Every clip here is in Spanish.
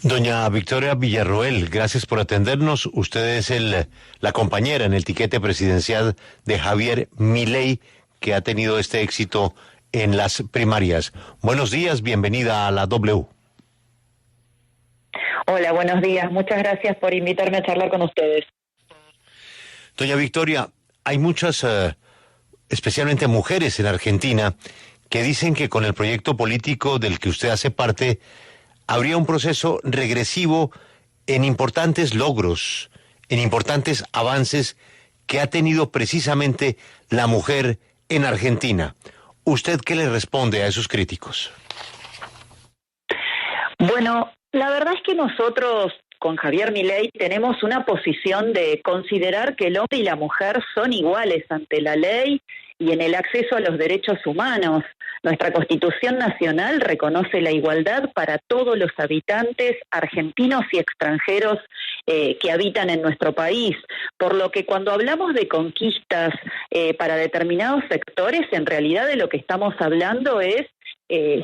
Doña Victoria Villarroel, gracias por atendernos. Usted es la compañera en el tiquete presidencial de Javier Milei, que ha tenido este éxito en las primarias. Buenos días, bienvenida a la W. Hola, buenos días. Muchas gracias por invitarme a charlar con ustedes. Doña Victoria, hay muchas, especialmente mujeres en Argentina, que dicen que con el proyecto político del que usted hace parte, habría un proceso regresivo en importantes logros, en importantes avances que ha tenido precisamente la mujer en Argentina. ¿Usted qué le responde a esos críticos? Bueno, la verdad es que nosotros con Javier Milei tenemos una posición de considerar que el hombre y la mujer son iguales ante la ley y en el acceso a los derechos humanos. Nuestra Constitución Nacional reconoce la igualdad para todos los habitantes argentinos y extranjeros que habitan en nuestro país, por lo que cuando hablamos de conquistas para determinados sectores, en realidad de lo que estamos hablando es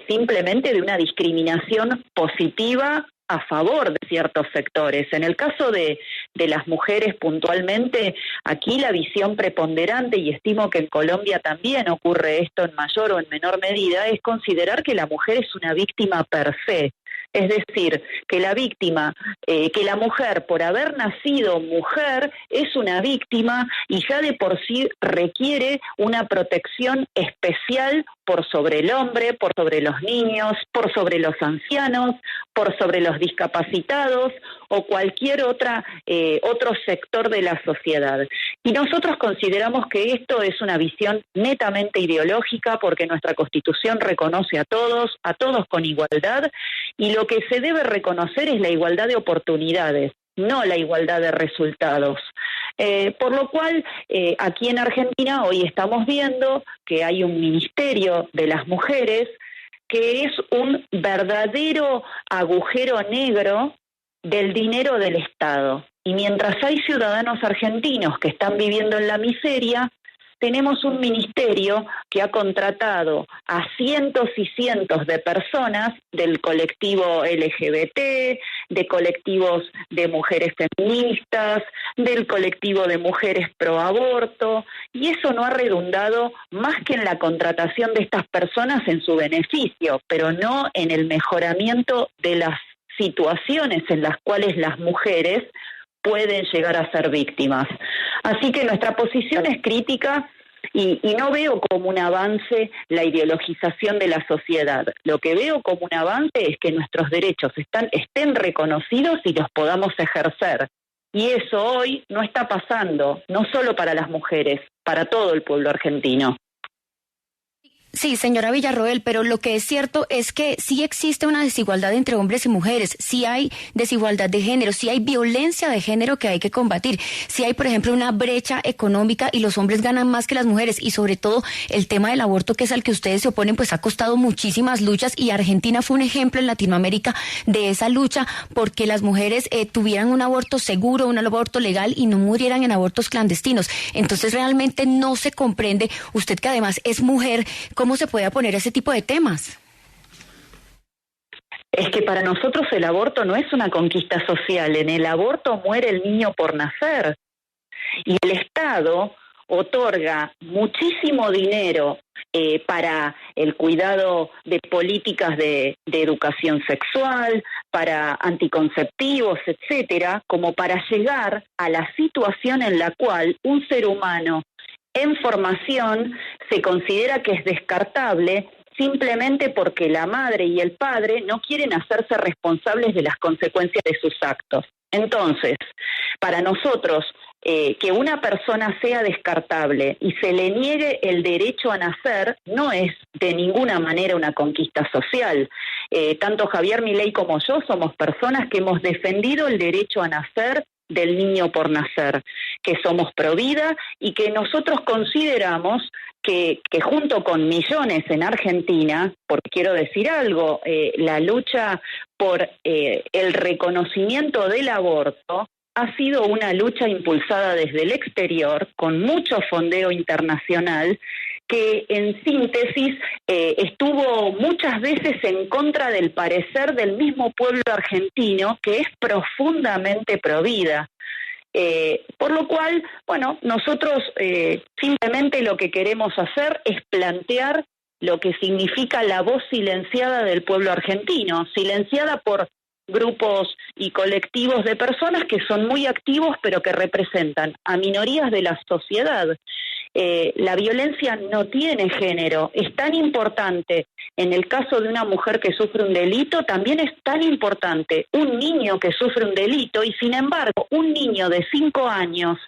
simplemente de una discriminación positiva a favor de ciertos sectores. En el caso de las mujeres puntualmente, aquí la visión preponderante, y estimo que en Colombia también ocurre esto en mayor o en menor medida, es considerar que la mujer es una víctima per se. Es decir, que la víctima, que la mujer, por haber nacido mujer, es una víctima y ya de por sí requiere una protección especial por sobre el hombre, por sobre los niños, por sobre los ancianos, por sobre los discapacitados o cualquier otro sector de la sociedad. Y nosotros consideramos que esto es una visión netamente ideológica porque nuestra Constitución reconoce a todos con igualdad, y lo que se debe reconocer es la igualdad de oportunidades, no la igualdad de resultados. Por lo cual, aquí en Argentina hoy estamos viendo que hay un Ministerio de las Mujeres que es un verdadero agujero negro del dinero del Estado. Y mientras hay ciudadanos argentinos que están viviendo en la miseria, tenemos un ministerio que ha contratado a cientos y cientos de personas del colectivo LGBT, de colectivos de mujeres feministas, del colectivo de mujeres pro aborto, y eso no ha redundado más que en la contratación de estas personas en su beneficio, pero no en el mejoramiento de las situaciones en las cuales las mujeres pueden llegar a ser víctimas. Así que nuestra posición es crítica y no veo como un avance la ideologización de la sociedad. Lo que veo como un avance es que nuestros derechos estén reconocidos y los podamos ejercer. Y eso hoy no está pasando, no solo para las mujeres, para todo el pueblo argentino. Sí, señora Villarroel, pero lo que es cierto es que sí existe una desigualdad entre hombres y mujeres, sí hay desigualdad de género, sí hay violencia de género que hay que combatir, sí hay, por ejemplo, una brecha económica y los hombres ganan más que las mujeres, y sobre todo el tema del aborto, que es al que ustedes se oponen, pues ha costado muchísimas luchas, y Argentina fue un ejemplo en Latinoamérica de esa lucha porque las mujeres tuvieran un aborto seguro, un aborto legal y no murieran en abortos clandestinos. Entonces realmente no se comprende, usted que además es mujer, ¿cómo se puede poner ese tipo de temas? Es que para nosotros el aborto no es una conquista social. En el aborto muere el niño por nacer. Y el Estado otorga muchísimo dinero para el cuidado de políticas de educación sexual, para anticonceptivos, etcétera, como para llegar a la situación en la cual un ser humano en formación se considera que es descartable simplemente porque la madre y el padre no quieren hacerse responsables de las consecuencias de sus actos. Entonces, para nosotros, que una persona sea descartable y se le niegue el derecho a nacer no es de ninguna manera una conquista social. Tanto Javier Milei como yo somos personas que hemos defendido el derecho a nacer del niño por nacer, que somos pro vida y que nosotros consideramos que junto con millones en Argentina, porque quiero decir algo, la lucha por el reconocimiento del aborto ha sido una lucha impulsada desde el exterior, con mucho fondeo internacional, que en síntesis estuvo muchas veces en contra del parecer del mismo pueblo argentino, que es profundamente provida. Por lo cual, bueno, nosotros simplemente lo que queremos hacer es plantear lo que significa la voz silenciada del pueblo argentino, silenciada por grupos y colectivos de personas que son muy activos pero que representan a minorías de la sociedad. La violencia no tiene género, es tan importante en el caso de una mujer que sufre un delito, también es tan importante un niño que sufre un delito, y sin embargo un niño de 5 años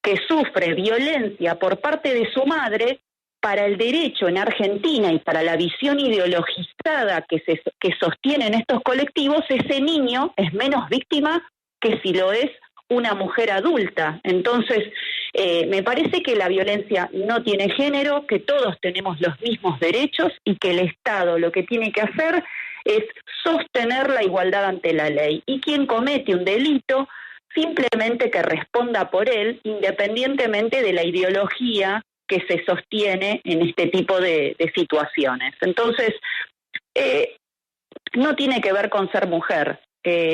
que sufre violencia por parte de su madre, para el derecho en Argentina y para la visión ideologizada que sostienen estos colectivos, ese niño es menos víctima que si lo es una mujer adulta. Entonces, me parece que la violencia no tiene género, que todos tenemos los mismos derechos y que el Estado lo que tiene que hacer es sostener la igualdad ante la ley. Y quien comete un delito, simplemente que responda por él, independientemente de la ideología que se sostiene en este tipo de situaciones. Entonces, no tiene que ver con ser mujer,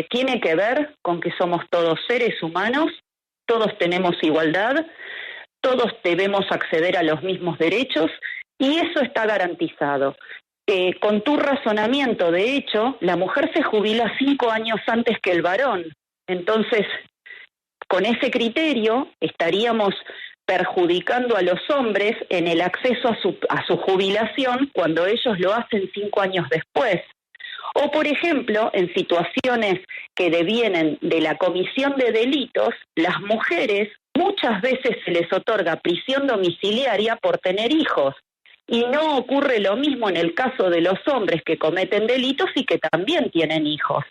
tiene que ver con que somos todos seres humanos, todos tenemos igualdad, todos debemos acceder a los mismos derechos y eso está garantizado. Con tu razonamiento, de hecho, la mujer se jubila 5 años antes que el varón. Entonces, con ese criterio estaríamos perjudicando a los hombres en el acceso a su jubilación cuando ellos lo hacen 5 años después. O, por ejemplo, en situaciones que devienen de la comisión de delitos, las mujeres muchas veces se les otorga prisión domiciliaria por tener hijos. Y no ocurre lo mismo en el caso de los hombres que cometen delitos y que también tienen hijos.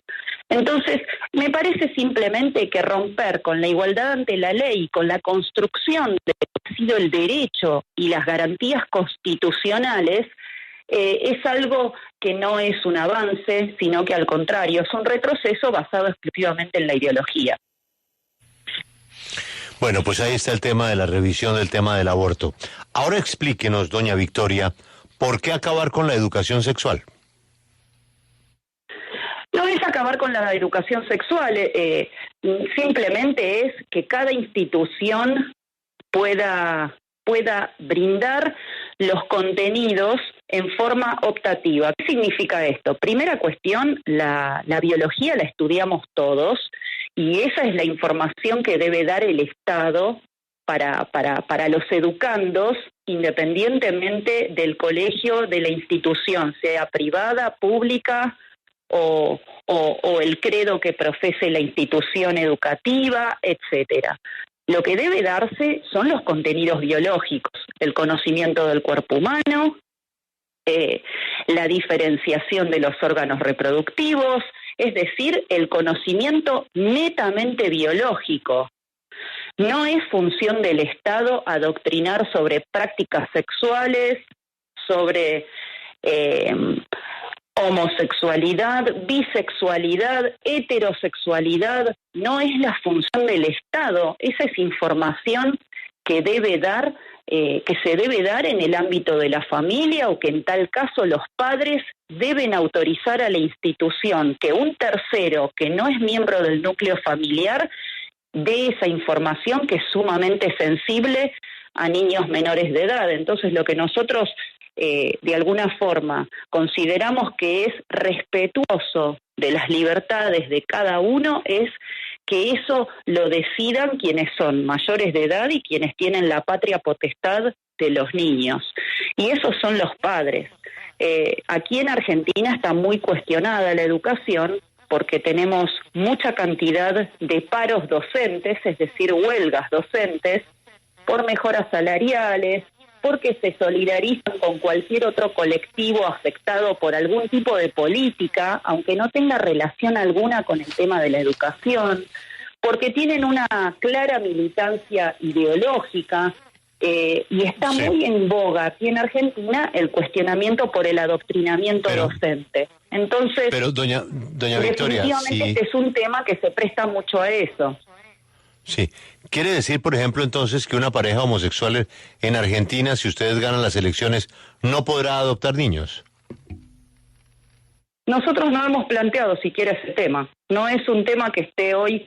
Entonces, me parece simplemente que romper con la igualdad ante la ley, con la construcción de lo que ha sido el derecho y las garantías constitucionales, es algo que no es un avance, sino que al contrario, es un retroceso basado exclusivamente en la ideología. Bueno, pues ahí está el tema de la revisión del tema del aborto. Ahora explíquenos, doña Victoria, ¿por qué acabar con la educación sexual? No es acabar con la educación sexual, simplemente es que cada institución pueda brindar los contenidos en forma optativa. ¿Qué significa esto? Primera cuestión, la biología la estudiamos todos y esa es la información que debe dar el Estado para los educandos, independientemente del colegio, de la institución, sea privada, pública o el credo que profese la institución educativa, etcétera. Lo que debe darse son los contenidos biológicos, el conocimiento del cuerpo humano, la diferenciación de los órganos reproductivos, es decir, el conocimiento netamente biológico. No es función del Estado adoctrinar sobre prácticas sexuales, sobre homosexualidad, bisexualidad, heterosexualidad. No es la función del Estado. Esa es información que debe dar, que se debe dar en el ámbito de la familia, o que en tal caso los padres deben autorizar a la institución que un tercero que no es miembro del núcleo familiar dé esa información que es sumamente sensible a niños menores de edad. Entonces, lo que nosotros de alguna forma consideramos que es respetuoso de las libertades de cada uno es que eso lo decidan quienes son mayores de edad y quienes tienen la patria potestad de los niños. Y esos son los padres. Aquí en Argentina está muy cuestionada la educación porque tenemos mucha cantidad de paros docentes, es decir, huelgas docentes, por mejoras salariales, porque se solidarizan con cualquier otro colectivo afectado por algún tipo de política, aunque no tenga relación alguna con el tema de la educación, porque tienen una clara militancia ideológica, y está muy en boga aquí en Argentina el cuestionamiento por el adoctrinamiento docente. Entonces, pero doña Victoria, definitivamente este es un tema que se presta mucho a eso. Sí. ¿Quiere decir, por ejemplo, entonces que una pareja homosexual en Argentina, si ustedes ganan las elecciones, no podrá adoptar niños? Nosotros no hemos planteado siquiera ese tema. No es un tema que esté hoy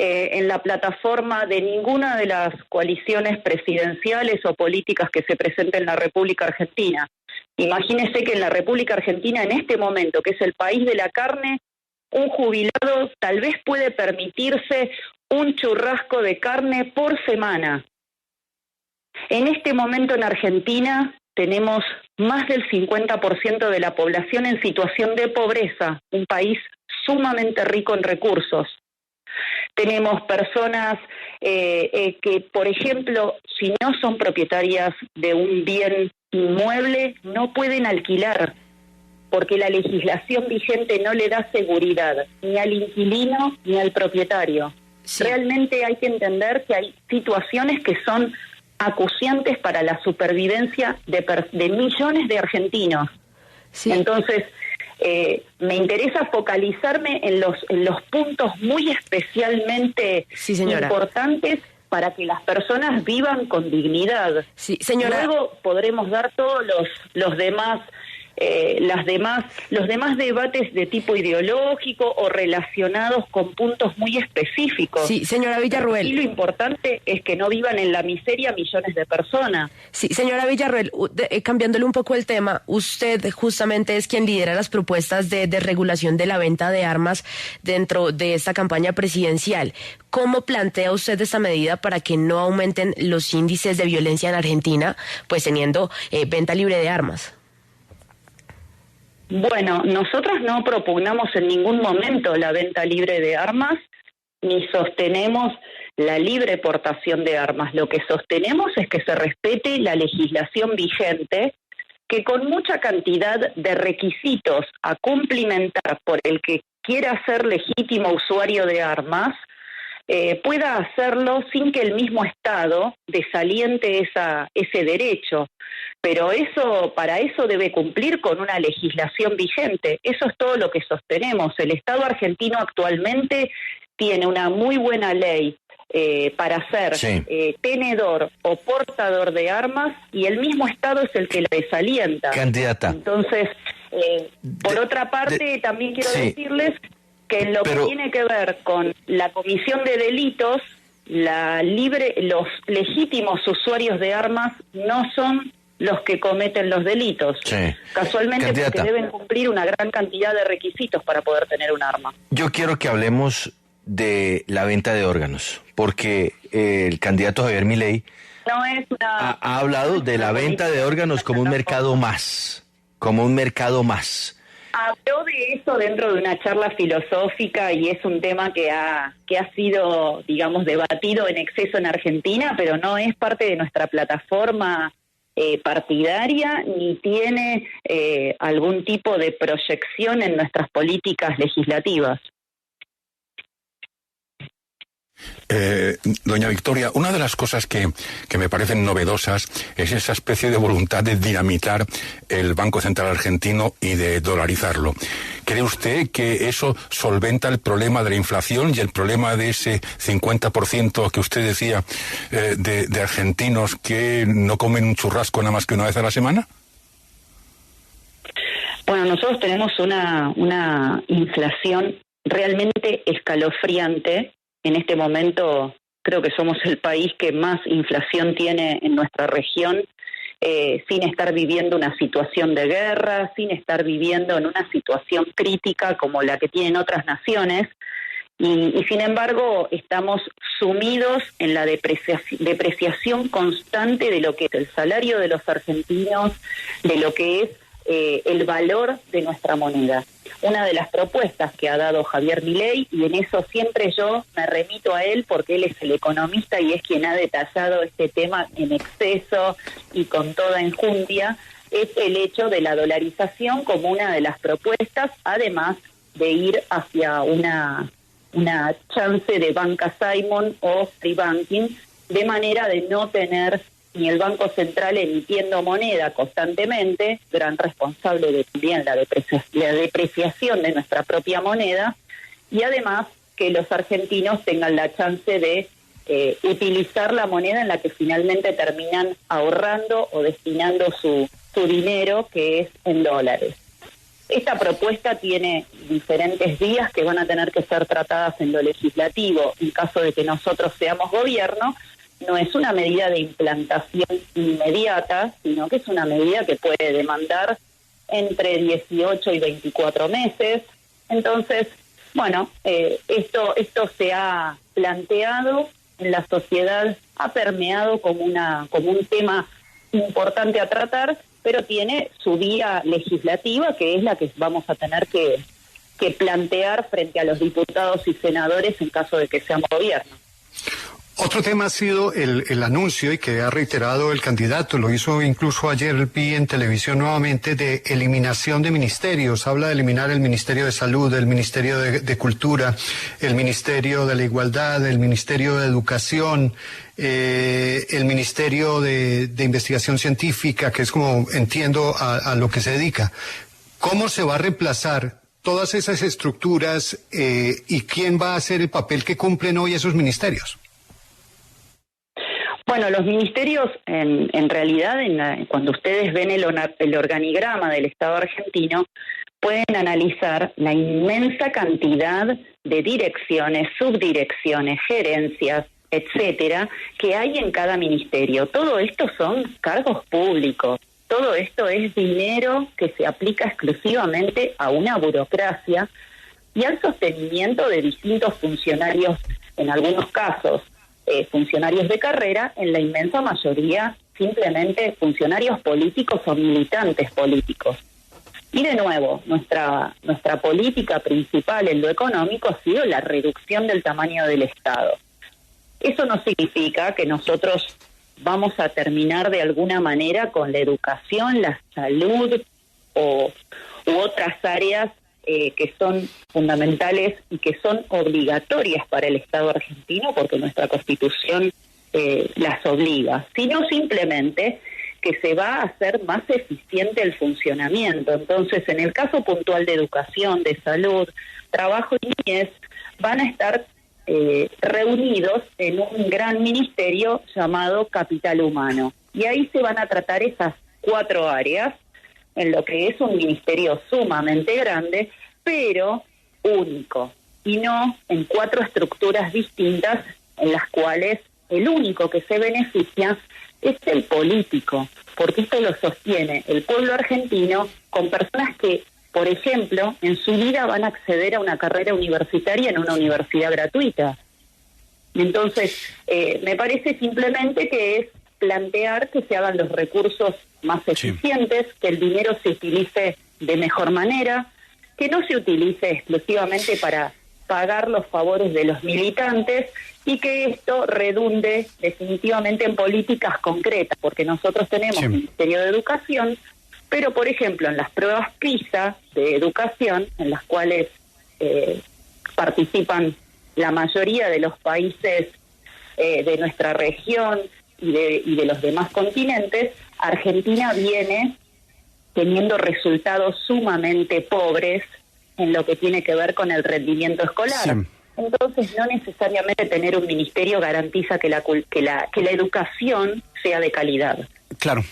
en la plataforma de ninguna de las coaliciones presidenciales o políticas que se presenten en la República Argentina. Imagínese que en la República Argentina, en este momento, que es el país de la carne, un jubilado tal vez puede permitirse un churrasco de carne por semana. En este momento en Argentina tenemos más del 50% de la población en situación de pobreza, un país sumamente rico en recursos. Tenemos personas que, por ejemplo, si no son propietarias de un bien inmueble, no pueden alquilar, porque la legislación vigente no le da seguridad ni al inquilino ni al propietario. Sí. Realmente hay que entender que hay situaciones que son acuciantes para la supervivencia de millones de argentinos. Sí. Entonces, me interesa focalizarme en los puntos muy especialmente importantes para que las personas vivan con dignidad. Sí, señora. Luego podremos dar todos los demás los demás debates de tipo ideológico o relacionados con puntos muy específicos. Sí, señora Villarroel. Y lo importante es que no vivan en la miseria millones de personas. Sí, señora Villarroel, cambiándole un poco el tema, usted justamente es quien lidera las propuestas de regulación de la venta de armas dentro de esta campaña presidencial. ¿Cómo plantea usted esta medida para que no aumenten los índices de violencia en Argentina, pues teniendo venta libre de armas? Bueno, nosotros no propugnamos en ningún momento la venta libre de armas, ni sostenemos la libre portación de armas. Lo que sostenemos es que se respete la legislación vigente, que con mucha cantidad de requisitos a cumplimentar por el que quiera ser legítimo usuario de armas, pueda hacerlo sin que el mismo Estado desaliente ese derecho. Pero para eso debe cumplir con una legislación vigente. Eso es todo lo que sostenemos. El Estado argentino actualmente tiene una muy buena ley para ser tenedor o portador de armas, y el mismo Estado es el que la desalienta. Candidata. Entonces, por otra parte, también quiero decirles que en lo que tiene que ver con la comisión de delitos, los legítimos usuarios de armas no son los que cometen los delitos. Sí. Casualmente, candidata, porque deben cumplir una gran cantidad de requisitos para poder tener un arma. Yo quiero que hablemos de la venta de órganos, porque el candidato Javier Milei ha hablado de la venta de órganos como un mercado más, Habló de eso dentro de una charla filosófica, y es un tema que ha sido, digamos, debatido en exceso en Argentina, pero no es parte de nuestra plataforma partidaria, ni tiene algún tipo de proyección en nuestras políticas legislativas. Doña Victoria, una de las cosas que me parecen novedosas es esa especie de voluntad de dinamitar el Banco Central Argentino y de dolarizarlo. ¿Cree usted que eso solventa el problema de la inflación y el problema de ese 50% que usted decía de argentinos que no comen un churrasco nada más que una vez a la semana? Bueno, nosotros tenemos una inflación realmente escalofriante. En este momento creo que somos el país que más inflación tiene en nuestra región, sin estar viviendo una situación de guerra, sin estar viviendo en una situación crítica como la que tienen otras naciones, y sin embargo estamos sumidos en la depreciación constante de lo que es el salario de los argentinos, de lo que es el valor de nuestra moneda. Una de las propuestas que ha dado Javier Milei, y en eso siempre yo me remito a él porque él es el economista y es quien ha detallado este tema en exceso y con toda enjundia, es el hecho de la dolarización como una de las propuestas, además de ir hacia una chance de banca Simon o free banking, de manera de no tener ni el Banco Central emitiendo moneda constantemente, gran responsable de también la depreciación de nuestra propia moneda, y además que los argentinos tengan la chance de utilizar la moneda en la que finalmente terminan ahorrando o destinando su dinero, que es en dólares. Esta propuesta tiene diferentes vías que van a tener que ser tratadas en lo legislativo. En caso de que nosotros seamos gobierno, no es una medida de implantación inmediata, sino que es una medida que puede demandar entre 18 y 24 meses. Entonces, bueno, esto se ha planteado en la sociedad, ha permeado como un tema importante a tratar, pero tiene su vía legislativa, que es la que vamos a tener que plantear frente a los diputados y senadores en caso de que seamos gobierno. Otro tema ha sido el anuncio, y que ha reiterado el candidato, lo hizo incluso ayer vi en televisión nuevamente, de eliminación de ministerios. Habla de eliminar el Ministerio de Salud, el Ministerio de Cultura, el Ministerio de la Igualdad, el Ministerio de Educación, el Ministerio de Investigación Científica, que es como entiendo a lo que se dedica. ¿Cómo se va a reemplazar todas esas estructuras y quién va a hacer el papel que cumplen hoy esos ministerios? Bueno, los ministerios, en realidad, cuando ustedes ven el organigrama del Estado argentino, pueden analizar la inmensa cantidad de direcciones, subdirecciones, gerencias, etcétera, que hay en cada ministerio. Todo esto son cargos públicos. Todo esto es dinero que se aplica exclusivamente a una burocracia y al sostenimiento de distintos funcionarios, en algunos casos, funcionarios de carrera, en la inmensa mayoría simplemente funcionarios políticos o militantes políticos. Y de nuevo, nuestra política principal en lo económico ha sido la reducción del tamaño del Estado. Eso no significa que nosotros vamos a terminar de alguna manera con la educación, la salud u otras áreas que son fundamentales y que son obligatorias para el Estado argentino, porque nuestra Constitución las obliga, sino simplemente que se va a hacer más eficiente el funcionamiento. Entonces, en el caso puntual de educación, de salud, trabajo y niñez, van a estar reunidos en un gran ministerio llamado Capital Humano. Y ahí se van a tratar esas 4 áreas, en lo que es un ministerio sumamente grande, pero único, y no en 4 estructuras distintas en las cuales el único que se beneficia es el político, porque esto lo sostiene el pueblo argentino con personas que, por ejemplo, en su vida van a acceder a una carrera universitaria en una universidad gratuita. Entonces, me parece simplemente que es plantear que se hagan los recursos más eficientes, que el dinero se utilice de mejor manera, que no se utilice exclusivamente para pagar los favores de los militantes y que esto redunde definitivamente en políticas concretas, porque nosotros tenemos Ministerio de Educación, pero por ejemplo en las pruebas PISA de educación, en las cuales participan la mayoría de los países de nuestra región y de los demás continentes, Argentina viene teniendo resultados sumamente pobres en lo que tiene que ver con el rendimiento escolar. Sí. Entonces, no necesariamente tener un ministerio garantiza que la educación sea de calidad. Claro.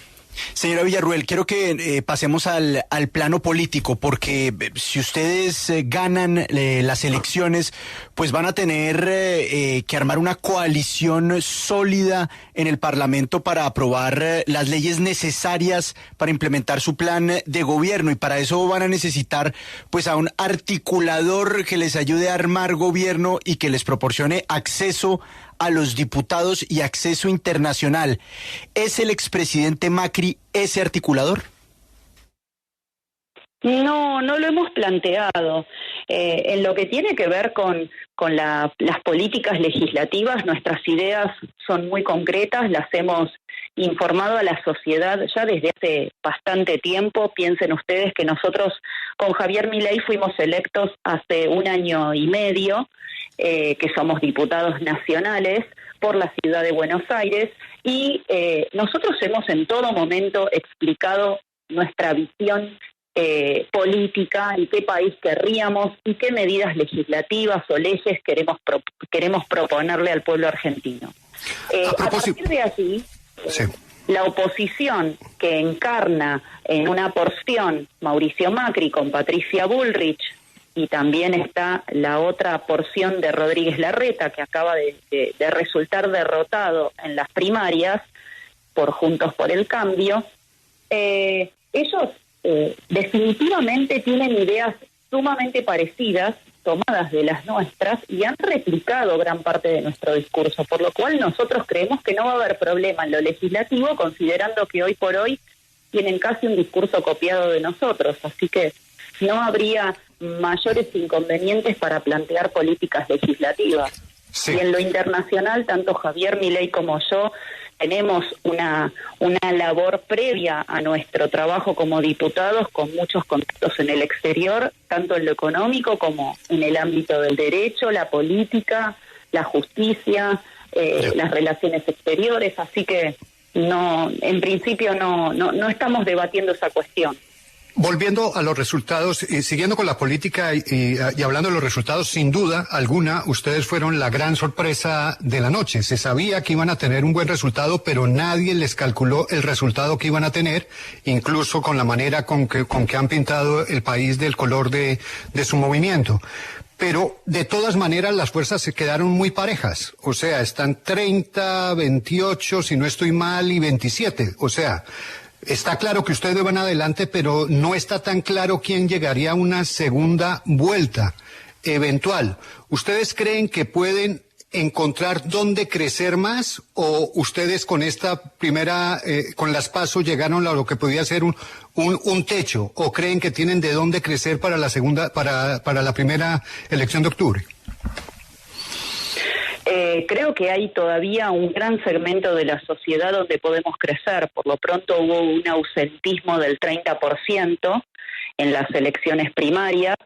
Señora Villarroel, quiero que pasemos al plano político, porque si ustedes ganan las elecciones, pues van a tener que armar una coalición sólida en el Parlamento para aprobar las leyes necesarias para implementar su plan de gobierno, y para eso van a necesitar pues a un articulador que les ayude a armar gobierno y que les proporcione acceso a los diputados y acceso internacional. ¿Es el expresidente Macri ese articulador? No lo hemos planteado. En lo que tiene que ver con las políticas legislativas, nuestras ideas son muy concretas, las hemos informado a la sociedad ya desde hace bastante tiempo. Piensen ustedes que nosotros con Javier Milei fuimos electos hace 1 año y medio, que somos diputados nacionales por la ciudad de Buenos Aires, y nosotros hemos en todo momento explicado nuestra visión política y qué país querríamos y qué medidas legislativas o leyes queremos proponerle al pueblo argentino. A partir de allí, sí, la oposición que encarna en una porción Mauricio Macri con Patricia Bullrich, y también está la otra porción de Rodríguez Larreta, que acaba de resultar derrotado en las primarias por Juntos por el Cambio, ellos definitivamente tienen ideas sumamente parecidas, tomadas de las nuestras, y han replicado gran parte de nuestro discurso, por lo cual nosotros creemos que no va a haber problema en lo legislativo, considerando que hoy por hoy tienen casi un discurso copiado de nosotros, así que no habría mayores inconvenientes para plantear políticas legislativas. Sí. Y en lo internacional, tanto Javier Milei como yo tenemos una labor previa a nuestro trabajo como diputados, con muchos contactos en el exterior, tanto en lo económico como en el ámbito del derecho, la política, la justicia, las relaciones exteriores, así que no, en principio no estamos debatiendo esa cuestión. Volviendo a los resultados, siguiendo con la política y hablando de los resultados, sin duda alguna, ustedes fueron la gran sorpresa de la noche. Se sabía que iban a tener un buen resultado, pero nadie les calculó el resultado que iban a tener, incluso con la manera con que han pintado el país del color de su movimiento. Pero de todas maneras las fuerzas se quedaron muy parejas, o sea, están 30, 28, si no estoy mal, y 27, o sea, está claro que ustedes van adelante, pero no está tan claro quién llegaría a una segunda vuelta eventual. ¿Ustedes creen que pueden encontrar dónde crecer más, o ustedes con esta primera, con las PASO llegaron a lo que podía ser un techo, o creen que tienen de dónde crecer para la segunda, para la primera elección de octubre? Creo que hay todavía un gran segmento de la sociedad donde podemos crecer. Por lo pronto hubo un ausentismo del 30% en las elecciones primarias,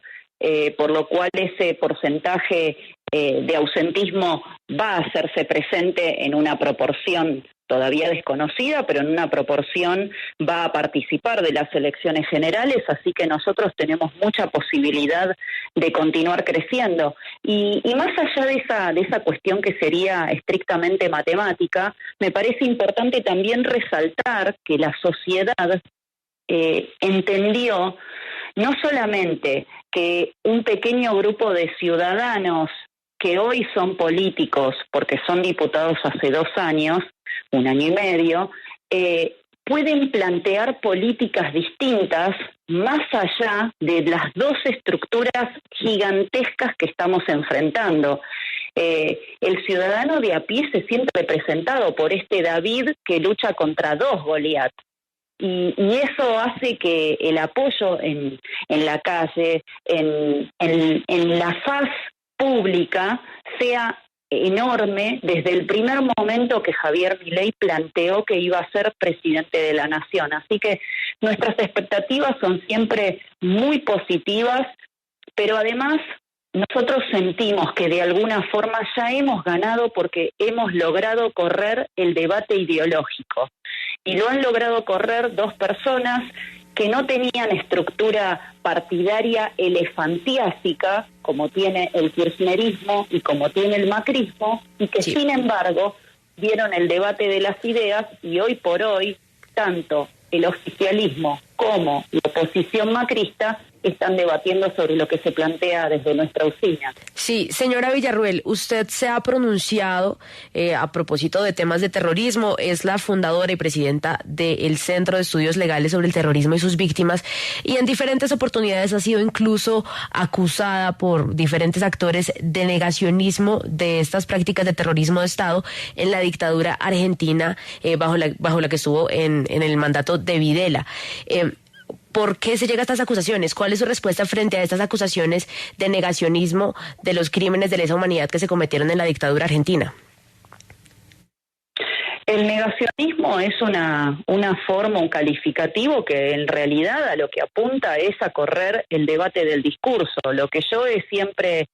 por lo cual ese porcentaje de ausentismo va a hacerse presente en una proporción todavía desconocida, pero en una proporción va a participar de las elecciones generales, así que nosotros tenemos mucha posibilidad de continuar creciendo. Y más allá de esa cuestión que sería estrictamente matemática, me parece importante también resaltar que la sociedad entendió no solamente que un pequeño grupo de ciudadanos que hoy son políticos, porque son diputados hace 2 años, 1 año y medio, pueden plantear políticas distintas más allá de las 2 estructuras gigantescas que estamos enfrentando. El ciudadano de a pie se siente representado por este David que lucha contra 2 Goliat. Y eso hace que el apoyo en la calle, en la faz pública, sea enorme desde el primer momento que Javier Milei planteó que iba a ser presidente de la nación. Así que nuestras expectativas son siempre muy positivas, pero además nosotros sentimos que de alguna forma ya hemos ganado porque hemos logrado correr el debate ideológico. Y lo han logrado correr 2 personas que no tenían estructura partidaria elefantiásica, como tiene el kirchnerismo y como tiene el macrismo, y que sin embargo dieron el debate de las ideas, y hoy por hoy tanto el oficialismo como la oposición macrista están debatiendo sobre lo que se plantea desde nuestra usina. Sí, señora Villarruel, usted se ha pronunciado a propósito de temas de terrorismo, es la fundadora y presidenta del Centro de Estudios Legales sobre el Terrorismo y sus Víctimas, y en diferentes oportunidades ha sido incluso acusada por diferentes actores de negacionismo de estas prácticas de terrorismo de Estado en la dictadura argentina, bajo la que estuvo en el mandato de Videla. ¿Por qué se llega a estas acusaciones? ¿Cuál es su respuesta frente a estas acusaciones de negacionismo de los crímenes de lesa humanidad que se cometieron en la dictadura argentina? El negacionismo es una forma, un calificativo que en realidad a lo que apunta es a correr el debate del discurso. Lo que yo he siempre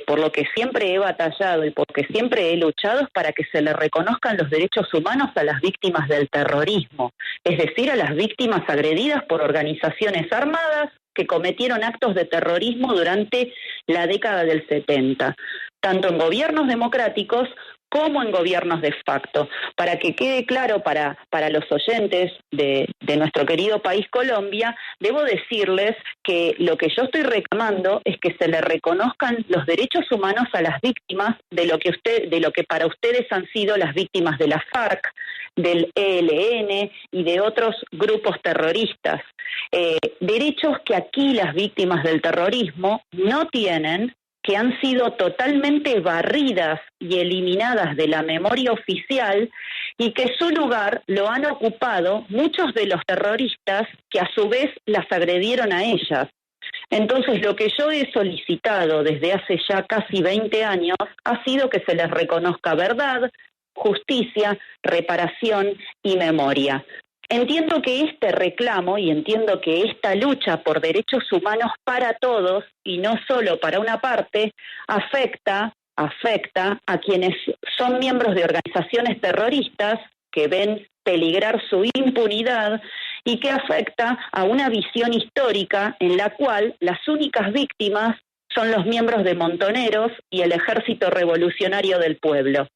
por lo que siempre he batallado y porque siempre he luchado, es para que se le reconozcan los derechos humanos a las víctimas del terrorismo, es decir, a las víctimas agredidas por organizaciones armadas que cometieron actos de terrorismo durante la década del 70, tanto en gobiernos democráticos como en gobiernos de facto. Para que quede claro para los oyentes de nuestro querido país Colombia, debo decirles que lo que yo estoy reclamando es que se le reconozcan los derechos humanos a las víctimas de lo que para ustedes han sido las víctimas de la FARC, del ELN y de otros grupos terroristas. Derechos que aquí las víctimas del terrorismo no tienen, que han sido totalmente barridas y eliminadas de la memoria oficial y que su lugar lo han ocupado muchos de los terroristas que a su vez las agredieron a ellas. Entonces, lo que yo he solicitado desde hace ya casi 20 años ha sido que se les reconozca verdad, justicia, reparación y memoria. Entiendo que este reclamo y entiendo que esta lucha por derechos humanos para todos y no solo para una parte afecta a quienes son miembros de organizaciones terroristas que ven peligrar su impunidad y que afecta a una visión histórica en la cual las únicas víctimas son los miembros de Montoneros y el Ejército Revolucionario del Pueblo,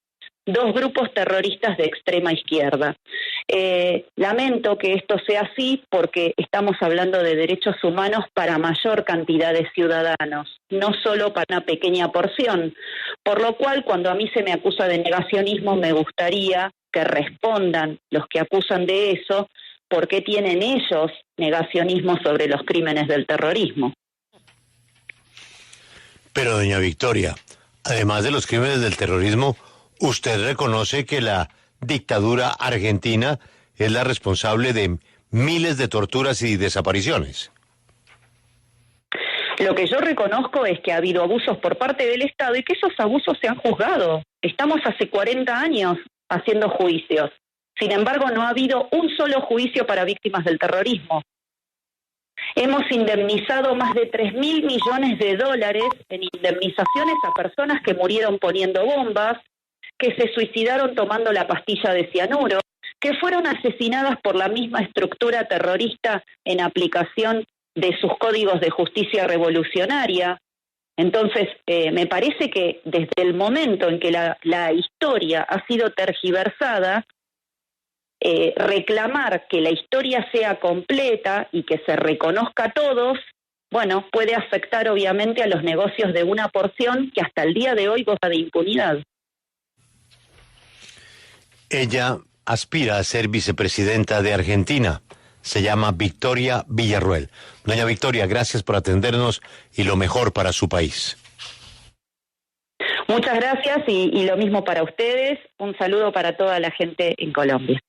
dos grupos terroristas de extrema izquierda. Lamento que esto sea así porque estamos hablando de derechos humanos para mayor cantidad de ciudadanos, no solo para una pequeña porción, por lo cual cuando a mí se me acusa de negacionismo me gustaría que respondan los que acusan de eso, por qué tienen ellos negacionismo sobre los crímenes del terrorismo. Pero doña Victoria, además de los crímenes del terrorismo, ¿usted reconoce que la dictadura argentina es la responsable de miles de torturas y desapariciones? Lo que yo reconozco es que ha habido abusos por parte del Estado y que esos abusos se han juzgado. Estamos hace 40 años haciendo juicios. Sin embargo, no ha habido un solo juicio para víctimas del terrorismo. Hemos indemnizado más de 3.000 millones de dólares en indemnizaciones a personas que murieron poniendo bombas, que se suicidaron tomando la pastilla de cianuro, que fueron asesinadas por la misma estructura terrorista en aplicación de sus códigos de justicia revolucionaria. Entonces, me parece que desde el momento en que la historia ha sido tergiversada, reclamar que la historia sea completa y que se reconozca a todos, bueno, puede afectar obviamente a los negocios de una porción que hasta el día de hoy goza de impunidad. Ella aspira a ser vicepresidenta de Argentina. Se llama Victoria Villarruel. Doña Victoria, gracias por atendernos y lo mejor para su país. Muchas gracias y lo mismo para ustedes. Un saludo para toda la gente en Colombia.